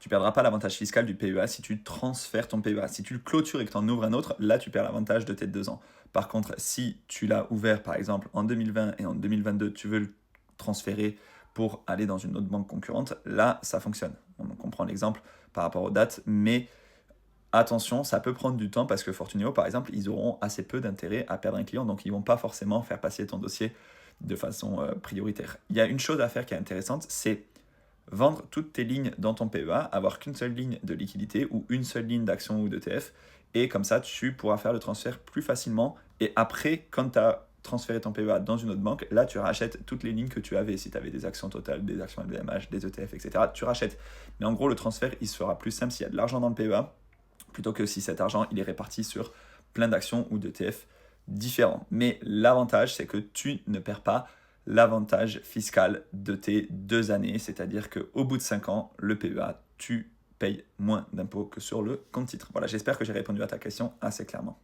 Tu perdras pas l'avantage fiscal du PEA si tu transfères ton PEA. Si tu le clôtures et que tu en ouvres un autre, là, tu perds l'avantage de tes 2 ans. Par contre, si tu l'as ouvert, par exemple, en 2020 et en 2022, tu veux le transférer pour aller dans une autre banque concurrente, là, ça fonctionne. On comprend l'exemple par rapport aux dates, mais attention, ça peut prendre du temps parce que Fortuneo, par exemple, ils auront assez peu d'intérêt à perdre un client, donc ils ne vont pas forcément faire passer ton dossier de façon prioritaire. Il y a une chose à faire qui est intéressante, c'est vendre toutes tes lignes dans ton PEA, avoir qu'une seule ligne de liquidité ou une seule ligne d'action ou d'ETF, et comme ça, tu pourras faire le transfert plus facilement. Et après, quand tu as transféré ton PEA dans une autre banque, là, tu rachètes toutes les lignes que tu avais. Si tu avais des actions totales, des actions LVMH, des ETF, etc., tu rachètes. Mais en gros, le transfert, il se fera plus simple s'il y a de l'argent dans le PEA, plutôt que si cet argent, il est réparti sur plein d'actions ou d'ETF différents. Mais l'avantage, c'est que tu ne perds pas l'avantage fiscal de tes 2 années, c'est-à-dire qu'au bout de 5 ans, le PEA, tu payes moins d'impôts que sur le compte titre. Voilà, j'espère que j'ai répondu à ta question assez clairement.